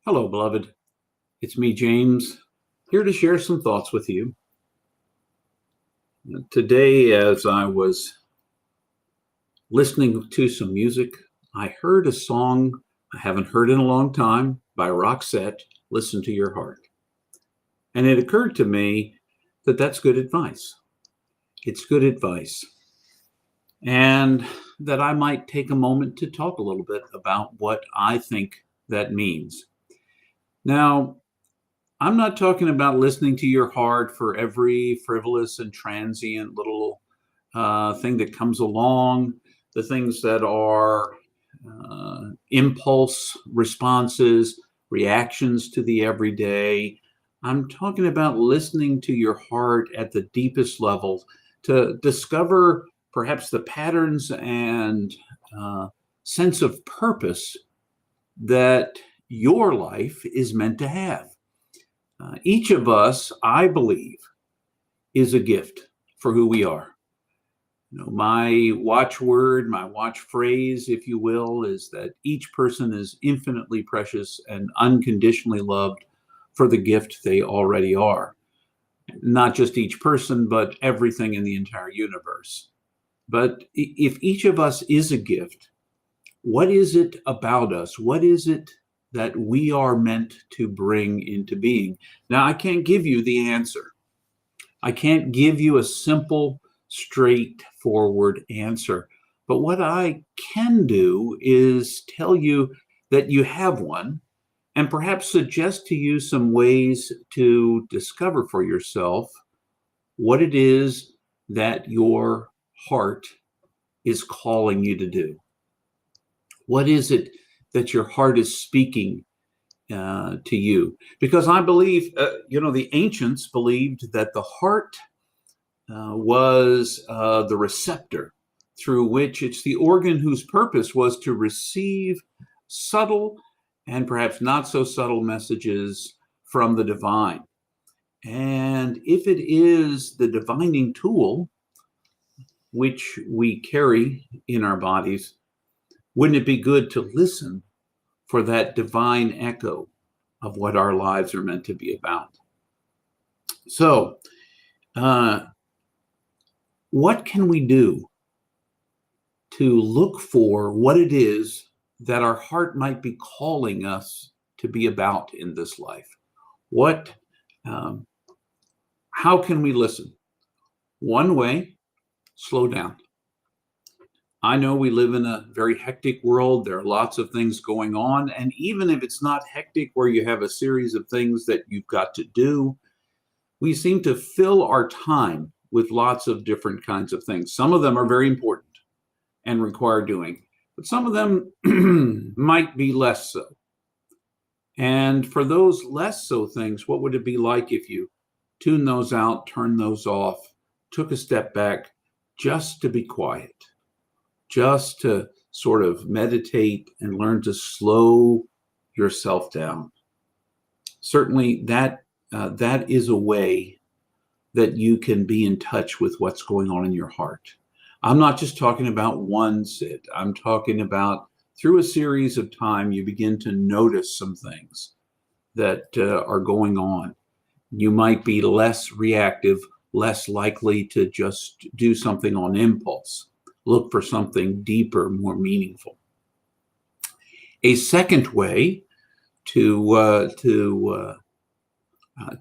Hello, beloved. It's me, James, here to share some thoughts with you. Today, as I was listening to some music, I heard a song I haven't heard in a long time by Roxette, Listen to Your Heart. And it occurred to me that that's good advice. It's good advice. And that I might take a moment to talk a little bit about what I think that means. Now, I'm not talking about listening to your heart for every frivolous and transient little thing that comes along, the things that are impulse responses, reactions to the everyday. I'm talking about listening to your heart at the deepest level to discover perhaps the patterns and sense of purpose that your life is meant to have. Each of us, I believe, is a gift for who we are. My watchword, my watch phrase, if you will, is that each person is infinitely precious and unconditionally loved for the gift they already are. Not just each person, but everything in the entire universe. But if each of us is a gift, what is it about us? What is it that we are meant to bring into being? Now, I can't give you the answer. I can't give you a simple, straightforward answer. But what I can do is tell you that you have one and perhaps suggest to you some ways to discover for yourself what it is that your heart is calling you to do. What is it that your heart is speaking to you? Because I believe, the ancients believed that the heart was the receptor through which it's the organ whose purpose was to receive subtle and perhaps not so subtle messages from the divine. And if it is the divining tool which we carry in our bodies, wouldn't it be good to listen for that divine echo of what our lives are meant to be about? So, what can we do to look for what it is that our heart might be calling us to be about in this life? How can we listen? One way, slow down. I know we live in a very hectic world. There are lots of things going on. And even if it's not hectic, where you have a series of things that you've got to do, we seem to fill our time with lots of different kinds of things. Some of them are very important and require doing, but some of them might be less so. And for those less so things, what would it be like if you tune those out, turn those off, took a step back just to be quiet? Just to sort of meditate and learn to slow yourself down. Certainly that is a way that you can be in touch with what's going on in your heart. I'm not just talking about one sit. I'm talking about through a series of time, you begin to notice some things that are going on. You might be less reactive, less likely to just do something on impulse. Look for something deeper, more meaningful. A second way to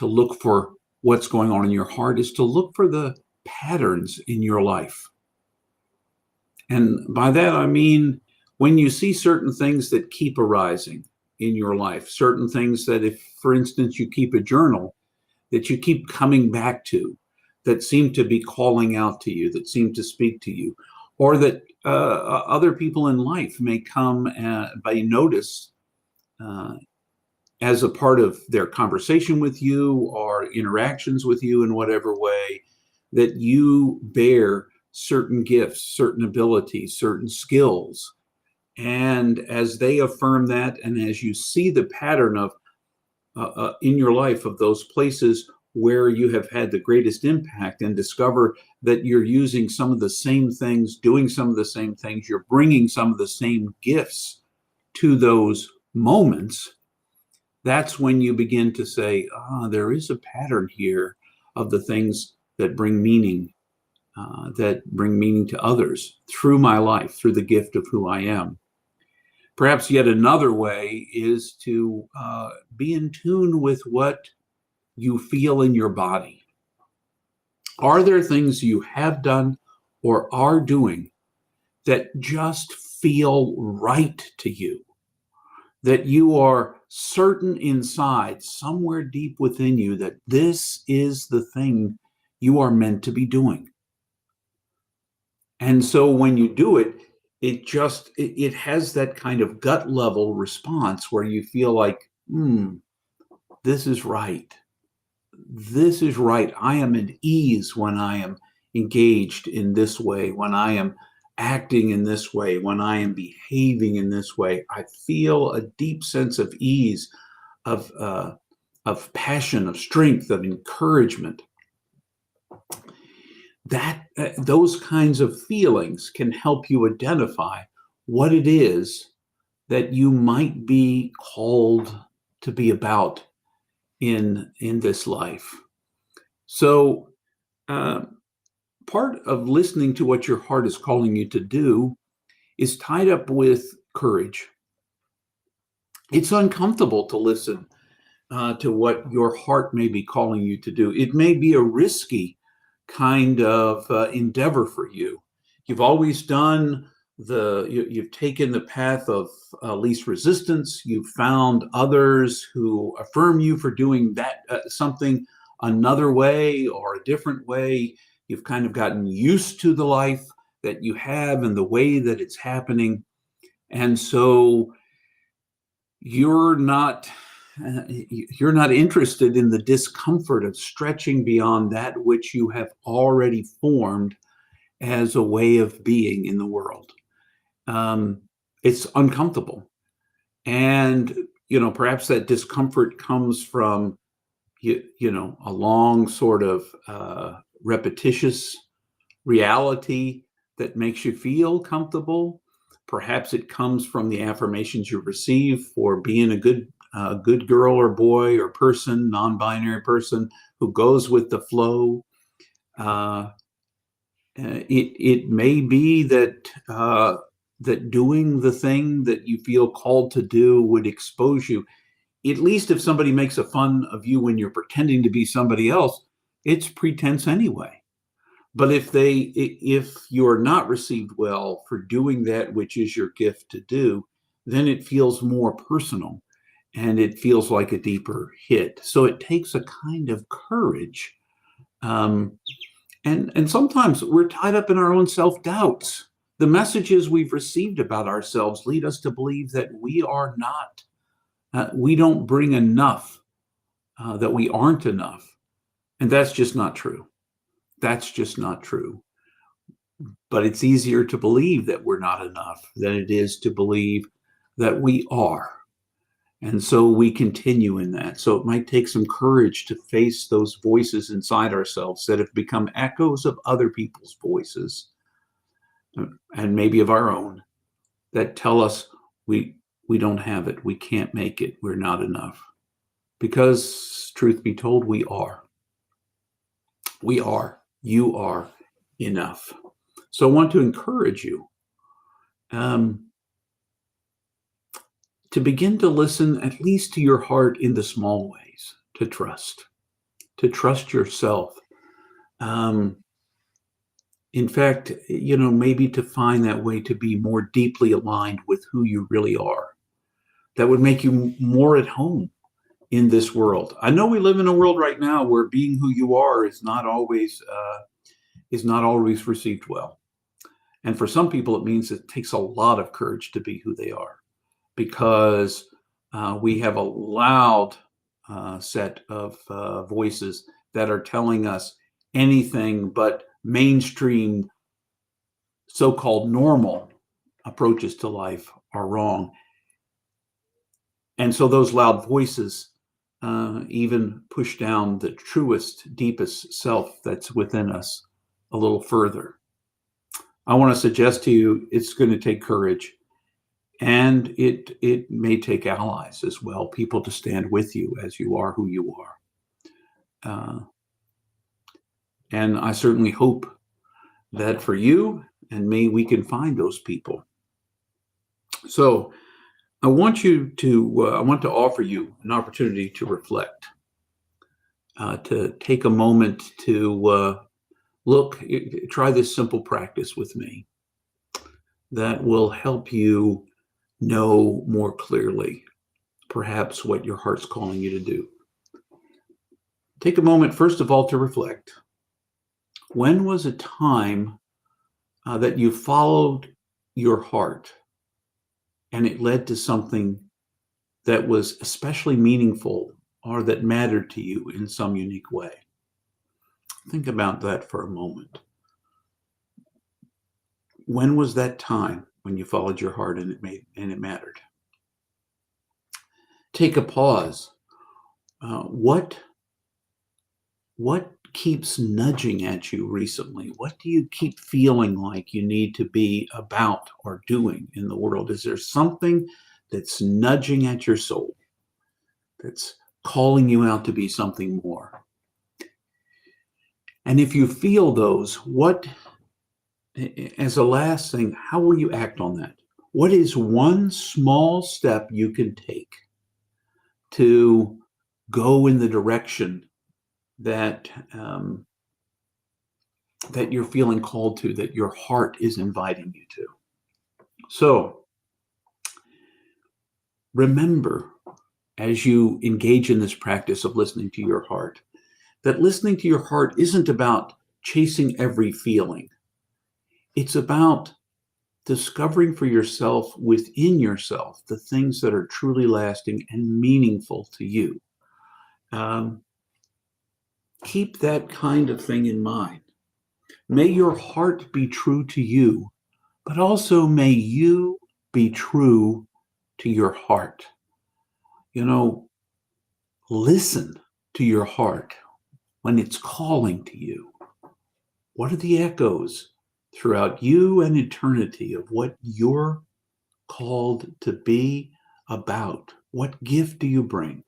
look for what's going on in your heart is to look for the patterns in your life. And by that, I mean, when you see certain things that keep arising in your life, certain things that if, for instance, you keep a journal that you keep coming back to, that seem to be calling out to you, that seem to speak to you, or that other people in life may come by notice as a part of their conversation with you or interactions with you in whatever way, that you bear certain gifts, certain abilities, certain skills. And as they affirm that, and as you see the pattern of in your life of those places where you have had the greatest impact, and discover that you're using some of the same things, doing some of the same things, you're bringing some of the same gifts to those moments, that's when you begin to say, there is a pattern here of the things that bring meaning to others through my life, through the gift of who I am. Perhaps yet another way is to be in tune with what you feel in your body. Are there things you have done or are doing that just feel right to you? That you are certain inside, somewhere deep within you, that this is the thing you are meant to be doing. And so when you do it, it has that kind of gut level response where you feel like, this is right. This is right. I am at ease when I am engaged in this way, when I am acting in this way, when I am behaving in this way. I feel a deep sense of ease, of passion, of strength, of encouragement. Those kinds of feelings can help you identify what it is that you might be called to be about in this life. So part of listening to what your heart is calling you to do is tied up with courage. It's uncomfortable to listen to what your heart may be calling you to do. It may be a risky kind of endeavor for you. You've always done you've taken the path of least resistance. You've found others who affirm you for doing that something another way or a different way. You've kind of gotten used to the life that you have and the way that it's happening. And so you're not interested in the discomfort of stretching beyond that which you have already formed as a way of being in the world. It's uncomfortable. And, perhaps that discomfort comes from, a long sort of repetitious reality that makes you feel comfortable. Perhaps it comes from the affirmations you receive for being a good girl or boy or person, non-binary person who goes with the flow. It may be that doing the thing that you feel called to do would expose you. At least if somebody makes a fun of you when you're pretending to be somebody else, it's pretense anyway. But if you're not received well for doing that which is your gift to do, then it feels more personal and it feels like a deeper hit. So it takes a kind of courage. And sometimes we're tied up in our own self-doubts. The messages we've received about ourselves lead us to believe that we are not, we don't bring enough, that we aren't enough. And that's just not true. That's just not true. But it's easier to believe that we're not enough than it is to believe that we are. And so we continue in that. So it might take some courage to face those voices inside ourselves that have become echoes of other people's voices, and maybe of our own, that tell us we don't have it, we can't make it, we're not enough. Because, truth be told, we are. We are. You are enough. So I want to encourage you to begin to listen at least to your heart in the small ways, to trust yourself. In fact, maybe to find that way to be more deeply aligned with who you really are. That would make you more at home in this world. I know we live in a world right now where being who you are is not always received well. And for some people, it means it takes a lot of courage to be who they are, because we have a loud set of voices that are telling us anything but mainstream, so-called normal approaches to life are wrong. And so those loud voices even push down the truest, deepest self that's within us a little further. I want to suggest to you, it's going to take courage. And it may take allies as well, people to stand with you as you are who you are. And I certainly hope that for you and me, we can find those people. So I want to offer you an opportunity to reflect, to take a moment to try this simple practice with me that will help you know more clearly, perhaps, what your heart's calling you to do. Take a moment, first of all, to reflect. When was a time that you followed your heart and it led to something that was especially meaningful or that mattered to you in some unique way? Think about that for a moment. When was that time when you followed your heart and it mattered? Take a pause. What keeps nudging at you recently? What do you keep feeling like you need to be about or doing in the world? Is there something that's nudging at your soul, that's calling you out to be something more? And if you feel those, as a last thing, how will you act on that? What is one small step you can take to go in the direction that that you're feeling called to, that your heart is inviting you to? So remember, as you engage in this practice of listening to your heart, that listening to your heart isn't about chasing every feeling. It's about discovering for yourself, within yourself, the things that are truly lasting and meaningful to you. Keep that kind of thing in mind. May your heart be true to you, but also may you be true to your heart. Listen to your heart when it's calling to you. What are the echoes throughout you and eternity of what you're called to be about? What gift do you bring?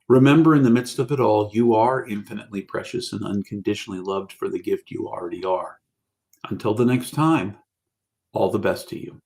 Remember, in the midst of it all, you are infinitely precious and unconditionally loved for the gift you already are. Until the next time, all the best to you.